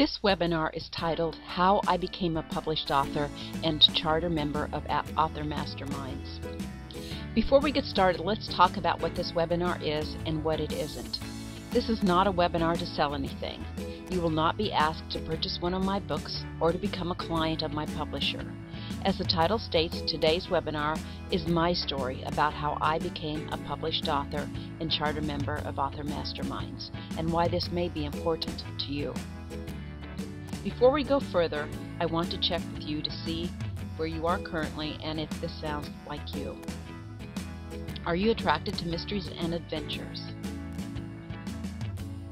This webinar is titled How I Became a Published Author and Charter Member of Author Masterminds. Before we get started, let's talk about what this webinar is and what it isn't. This is not a webinar to sell anything. You will not be asked to purchase one of my books or to become a client of my publisher. As the title states, today's webinar is my story about how I became a published author and charter member of Author Masterminds, and why this may be important to you. Before we go further, I want to check with you to see where you are currently and if this sounds like you. Are you attracted to mysteries and adventures?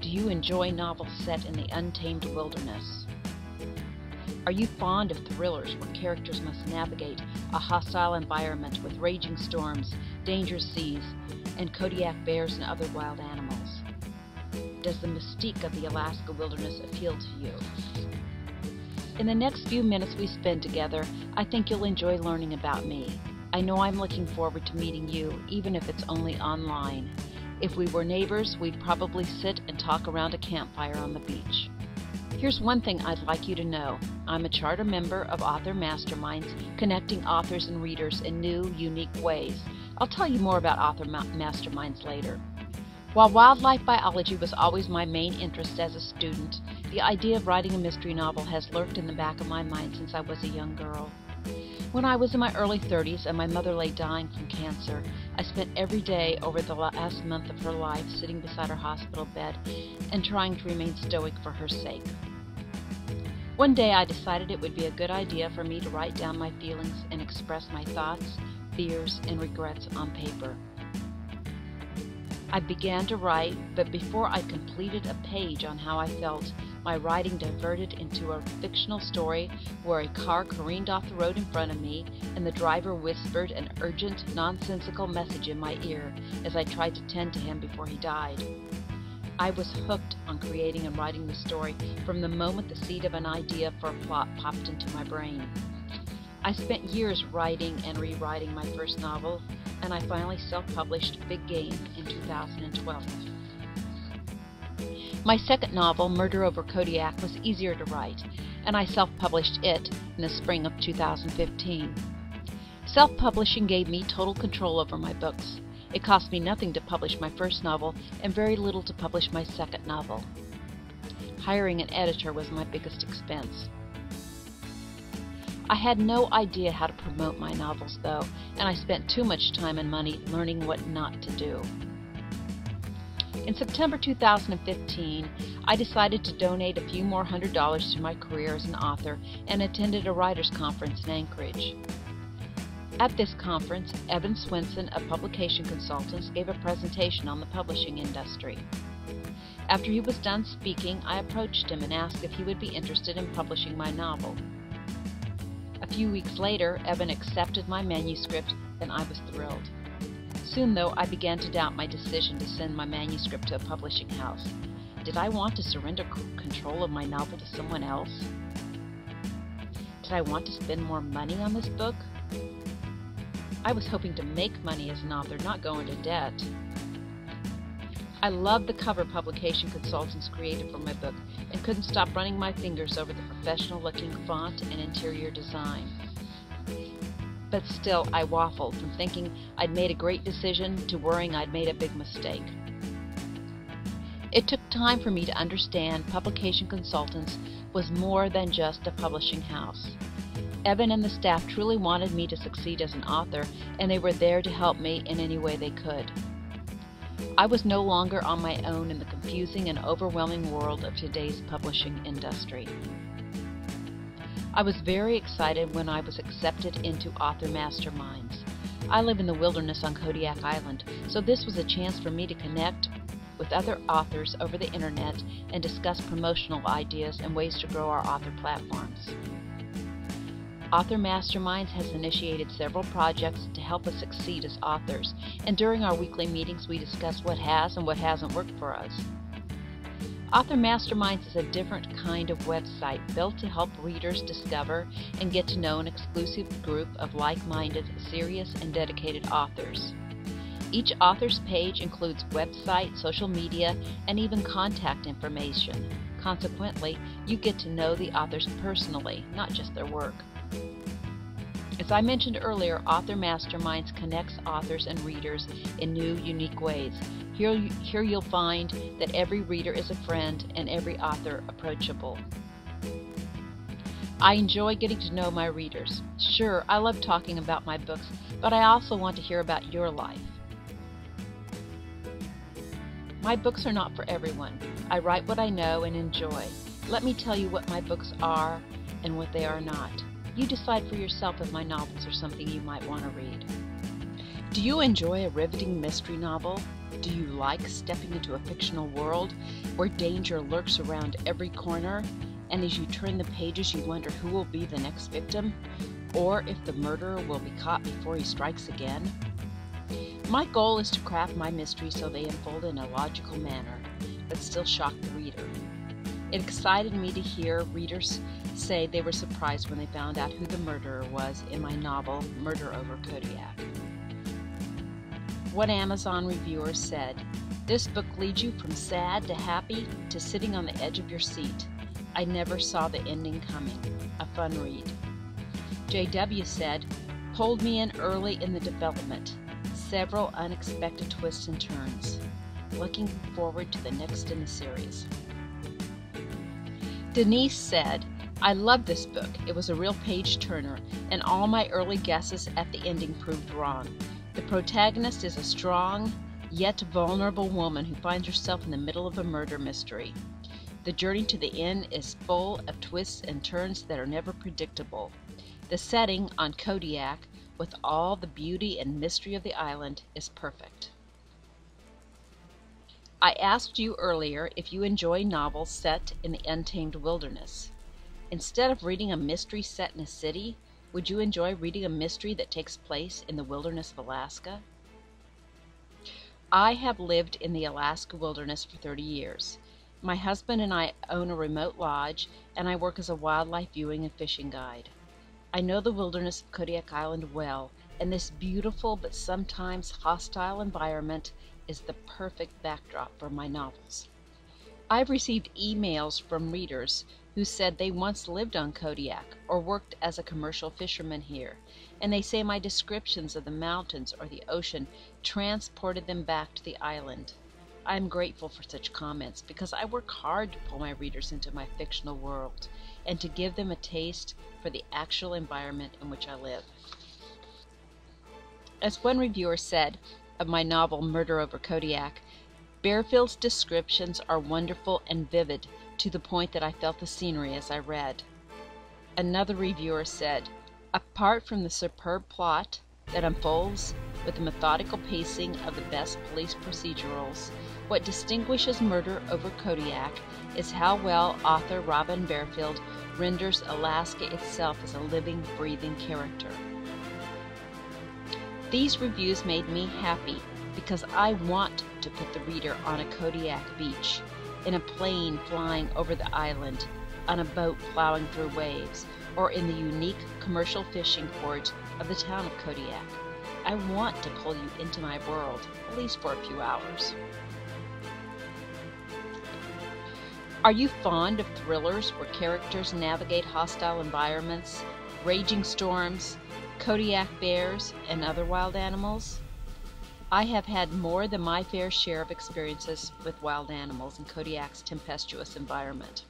Do you enjoy novels set in the untamed wilderness? Are you fond of thrillers where characters must navigate a hostile environment with raging storms, dangerous seas, and Kodiak bears and other wild animals? Does the mystique of the Alaska wilderness appeal to you? In the next few minutes we spend together, I think you'll enjoy learning about me. I know I'm looking forward to meeting you, even if it's only online. If we were neighbors, we'd probably sit and talk around a campfire on the beach. Here's one thing I'd like you to know. I'm a charter member of Author Masterminds, connecting authors and readers in new, unique ways. I'll tell you more about Author Masterminds later. While wildlife biology was always my main interest as a student, the idea of writing a mystery novel has lurked in the back of my mind since I was a young girl. When I was in my early 30s and my mother lay dying from cancer, I spent every day over the last month of her life sitting beside her hospital bed and trying to remain stoic for her sake. One day I decided it would be a good idea for me to write down my feelings and express my thoughts, fears, and regrets on paper. I began to write, but before I completed a page on how I felt, my writing diverted into a fictional story where a car careened off the road in front of me and the driver whispered an urgent, nonsensical message in my ear as I tried to tend to him before he died. I was hooked on creating and writing the story from the moment the seed of an idea for a plot popped into my brain. I spent years writing and rewriting my first novel, and I finally self-published Big Game in 2012. My second novel, Murder Over Kodiak, was easier to write, and I self-published it in the spring of 2015. Self-publishing gave me total control over my books. It cost me nothing to publish my first novel and very little to publish my second novel. Hiring an editor was my biggest expense. I had no idea how to promote my novels, though, and I spent too much time and money learning what not to do. In September 2015, I decided to donate a few more $100 to my career as an author and attended a writers' conference in Anchorage. At this conference, Evan Swenson of Publication Consultants gave a presentation on the publishing industry. After he was done speaking, I approached him and asked if he would be interested in publishing my novel. A few weeks later, Evan accepted my manuscript, and I was thrilled. Soon, though, I began to doubt my decision to send my manuscript to a publishing house. Did I want to surrender control of my novel to someone else? Did I want to spend more money on this book? I was hoping to make money as an author, not go into debt. I loved the cover Publication Consultants created for my book and couldn't stop running my fingers over the professional-looking font and interior design. But still, I waffled from thinking I'd made a great decision to worrying I'd made a big mistake. It took time for me to understand Publication Consultants was more than just a publishing house. Evan and the staff truly wanted me to succeed as an author, and they were there to help me in any way they could. I was no longer on my own in the confusing and overwhelming world of today's publishing industry. I was very excited when I was accepted into Author Masterminds. I live in the wilderness on Kodiak Island, so this was a chance for me to connect with other authors over the internet and discuss promotional ideas and ways to grow our author platforms. Author Masterminds has initiated several projects to help us succeed as authors, and during our weekly meetings we discuss what has and what hasn't worked for us. Author Masterminds is a different kind of website built to help readers discover and get to know an exclusive group of like-minded, serious, and dedicated authors. Each author's page includes website, social media, and even contact information. Consequently, you get to know the authors personally, not just their work. As I mentioned earlier, Author Masterminds connects authors and readers in new, unique ways. Here you'll find that every reader is a friend and every author approachable. I enjoy getting to know my readers. Sure, I love talking about my books, but I also want to hear about your life. My books are not for everyone. I write what I know and enjoy. Let me tell you what my books are and what they are not. You decide for yourself if my novels are something you might want to read. Do you enjoy a riveting mystery novel? Do you like stepping into a fictional world where danger lurks around every corner, and as you turn the pages you wonder who will be the next victim, or if the murderer will be caught before he strikes again? My goal is to craft my mysteries so they unfold in a logical manner, but still shock the reader. It excited me to hear readers say they were surprised when they found out who the murderer was in my novel, Murder Over Kodiak. One Amazon reviewer said, "This book leads you from sad to happy to sitting on the edge of your seat. I never saw the ending coming. A fun read." JW said, "Pulled me in early in the development. Several unexpected twists and turns. Looking forward to the next in the series." Denise said, "I love this book. It was a real page-turner, and all my early guesses at the ending proved wrong. The protagonist is a strong, yet vulnerable woman who finds herself in the middle of a murder mystery. The journey to the end is full of twists and turns that are never predictable. The setting on Kodiak, with all the beauty and mystery of the island, is perfect." I asked you earlier if you enjoy novels set in the untamed wilderness. Instead of reading a mystery set in a city, would you enjoy reading a mystery that takes place in the wilderness of Alaska? I have lived in the Alaska wilderness for 30 years. My husband and I own a remote lodge, and I work as a wildlife viewing and fishing guide. I know the wilderness of Kodiak Island well, and this beautiful but sometimes hostile environment is the perfect backdrop for my novels. I've received emails from readers who said they once lived on Kodiak or worked as a commercial fisherman here, and they say my descriptions of the mountains or the ocean transported them back to the island. I'm grateful for such comments because I work hard to pull my readers into my fictional world and to give them a taste for the actual environment in which I live. As one reviewer said of my novel Murder Over Kodiak, "Barefield's descriptions are wonderful and vivid to the point that I felt the scenery as I read." Another reviewer said, "Apart from the superb plot that unfolds with the methodical pacing of the best police procedurals, what distinguishes Murder Over Kodiak is how well author Robin Barefield renders Alaska itself as a living, breathing character." These reviews made me happy because I want to put the reader on a Kodiak beach, in a plane flying over the island, on a boat plowing through waves, or in the unique commercial fishing port of the town of Kodiak. I want to pull you into my world, at least for a few hours. Are you fond of thrillers where characters navigate hostile environments, raging storms, Kodiak bears, and other wild animals? I have had more than my fair share of experiences with wild animals in Kodiak's tempestuous environment.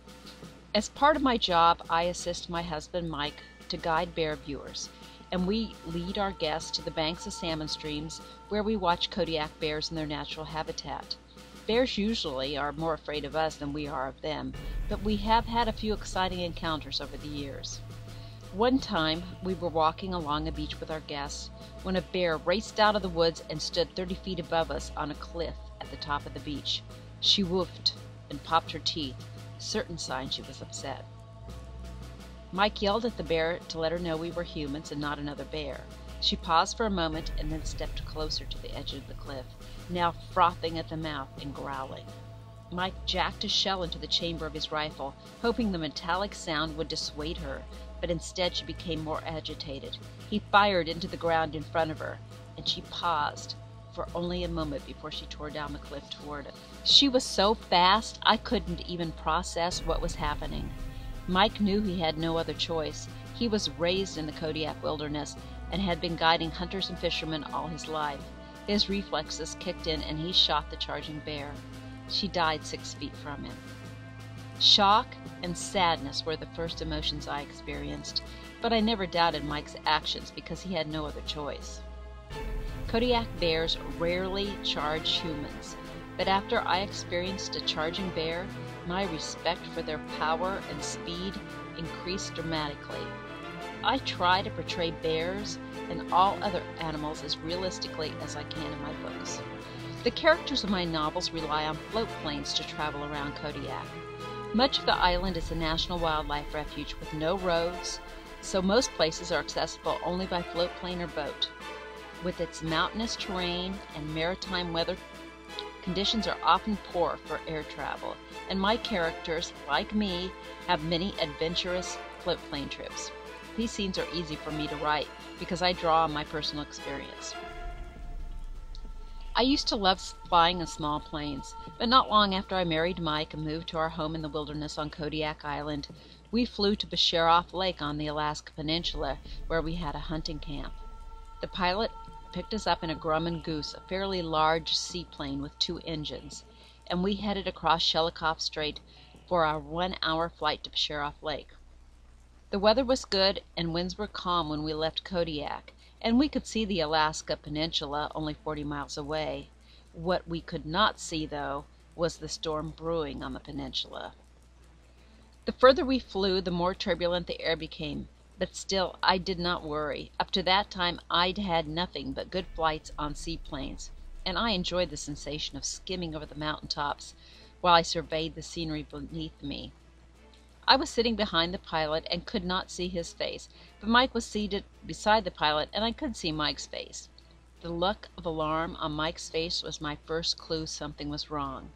As part of my job, I assist my husband Mike to guide bear viewers, and we lead our guests to the banks of salmon streams where we watch Kodiak bears in their natural habitat. Bears usually are more afraid of us than we are of them, but we have had a few exciting encounters over the years. One time, we were walking along a beach with our guests when a bear raced out of the woods and stood 30 feet above us on a cliff at the top of the beach. She woofed and popped her teeth, a certain sign she was upset. Mike yelled at the bear to let her know we were humans and not another bear. She paused for a moment and then stepped closer to the edge of the cliff, now frothing at the mouth and growling. Mike jacked a shell into the chamber of his rifle, hoping the metallic sound would dissuade her, but instead she became more agitated. He fired into the ground in front of her, and she paused, for only a moment before she tore down the cliff toward it. She was so fast I couldn't even process what was happening. Mike knew he had no other choice. He was raised in the Kodiak wilderness and had been guiding hunters and fishermen all his life. His reflexes kicked in and he shot the charging bear. She died 6 feet from him. Shock and sadness were the first emotions I experienced, but I never doubted Mike's actions because he had no other choice. Kodiak bears rarely charge humans, but after I experienced a charging bear, my respect for their power and speed increased dramatically. I try to portray bears and all other animals as realistically as I can in my books. The characters of my novels rely on float planes to travel around Kodiak. Much of the island is a national wildlife refuge with no roads, so most places are accessible only by float plane or boat. With its mountainous terrain and maritime weather, conditions are often poor for air travel, and my characters, like me, have many adventurous float plane trips. These scenes are easy for me to write because I draw on my personal experience. I used to love flying in small planes, but not long after I married Mike and moved to our home in the wilderness on Kodiak Island, we flew to Barefield Lake on the Alaska Peninsula, where we had a hunting camp. The pilot picked us up in a Grumman Goose, a fairly large seaplane with 2 engines, and we headed across Shelikof Strait for our 1-hour flight to Barefield Lake. The weather was good and winds were calm when we left Kodiak, and we could see the Alaska Peninsula only 40 miles away. What we could not see, though, was the storm brewing on the peninsula. The further we flew, the more turbulent the air became, but still I did not worry. Up to that time I'd had nothing but good flights on seaplanes, and I enjoyed the sensation of skimming over the mountaintops while I surveyed the scenery beneath me. I was sitting behind the pilot and could not see his face, but Mike was seated beside the pilot and I could see Mike's face. The look of alarm on Mike's face was my first clue something was wrong.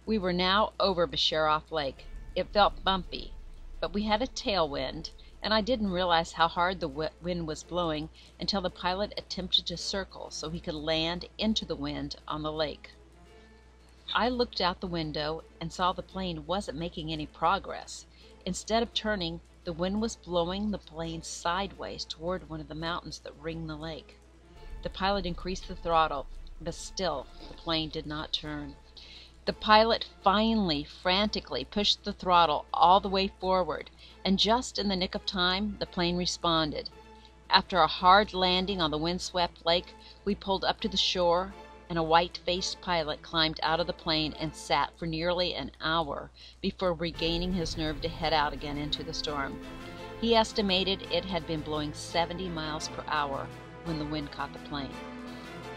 We were now over Barefield Lake. It felt bumpy, but we had a tailwind, and I didn't realize how hard the wind was blowing until the pilot attempted to circle so he could land into the wind on the lake. I looked out the window and saw the plane wasn't making any progress. Instead of turning, the wind was blowing the plane sideways toward one of the mountains that ring the lake. The pilot increased the throttle, but still the plane did not turn. The pilot finally, frantically pushed the throttle all the way forward, and just in the nick of time, the plane responded. After a hard landing on the windswept lake, we pulled up to the shore, and a white-faced pilot climbed out of the plane and sat for nearly an hour before regaining his nerve to head out again into the storm. He estimated it had been blowing 70 miles per hour when the wind caught the plane.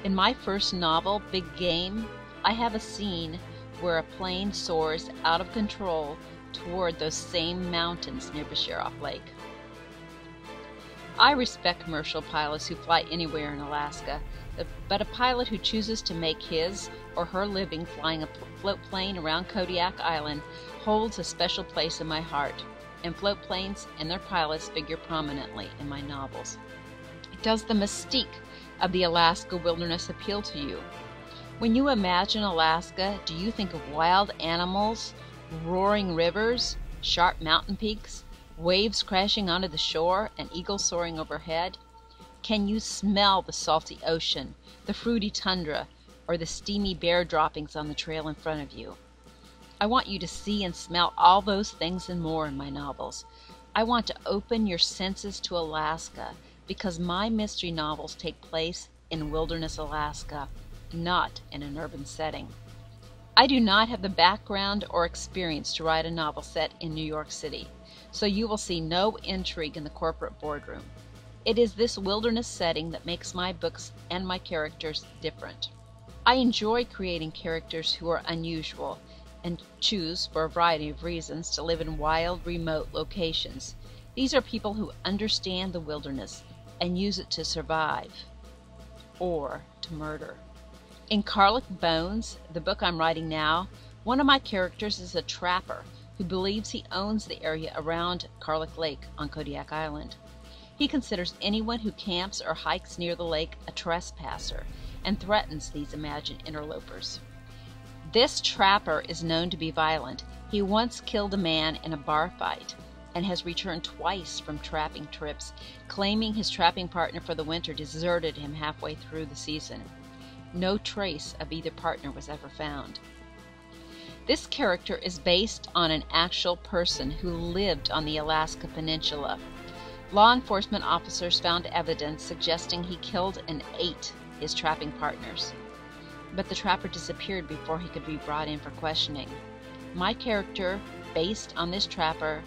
In my first novel, Big Game, I have a scene where a plane soars out of control toward those same mountains near Barefield Lake. I respect commercial pilots who fly anywhere in Alaska, but a pilot who chooses to make his or her living flying a float plane around Kodiak Island holds a special place in my heart, and float planes and their pilots figure prominently in my novels. Does the mystique of the Alaska wilderness appeal to you? When you imagine Alaska, do you think of wild animals, roaring rivers, sharp mountain peaks, waves crashing onto the shore, and eagles soaring overhead? Can you smell the salty ocean, the fruity tundra, or the steamy bear droppings on the trail in front of you? I want you to see and smell all those things and more in my novels. I want to open your senses to Alaska because my mystery novels take place in wilderness Alaska, not in an urban setting. I do not have the background or experience to write a novel set in New York City, so you will see no intrigue in the corporate boardroom. It is this wilderness setting that makes my books and my characters different. I enjoy creating characters who are unusual and choose, for a variety of reasons, to live in wild, remote locations. These are people who understand the wilderness and use it to survive or to murder. In Karlik Bones, the book I'm writing now, one of my characters is a trapper who believes he owns the area around Karlik Lake on Kodiak Island. He considers anyone who camps or hikes near the lake a trespasser, and threatens these imagined interlopers. This trapper is known to be violent. He once killed a man in a bar fight and has returned twice from trapping trips, claiming his trapping partner for the winter deserted him halfway through the season. No trace of either partner was ever found. This character is based on an actual person who lived on the Alaska Peninsula. Law enforcement officers found evidence suggesting he killed and ate his trapping partners, but the trapper disappeared before he could be brought in for questioning. My character, based on this trapper,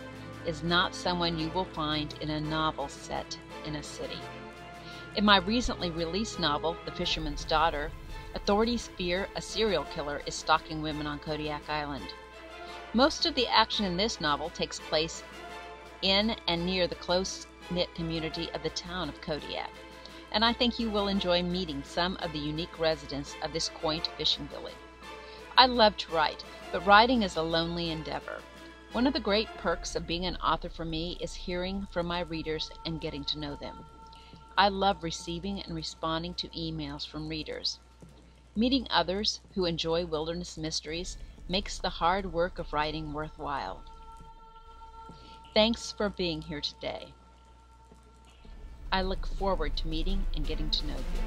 is not someone you will find in a novel set in a city. In my recently released novel, The Fisherman's Daughter, authorities fear a serial killer is stalking women on Kodiak Island. Most of the action in this novel takes place in and near the close-knit community of the town of Kodiak, and I think you will enjoy meeting some of the unique residents of this quaint fishing village. I love to write, but writing is a lonely endeavor. One of the great perks of being an author for me is hearing from my readers and getting to know them. I love receiving and responding to emails from readers. Meeting others who enjoy wilderness mysteries makes the hard work of writing worthwhile. Thanks for being here today. I look forward to meeting and getting to know you.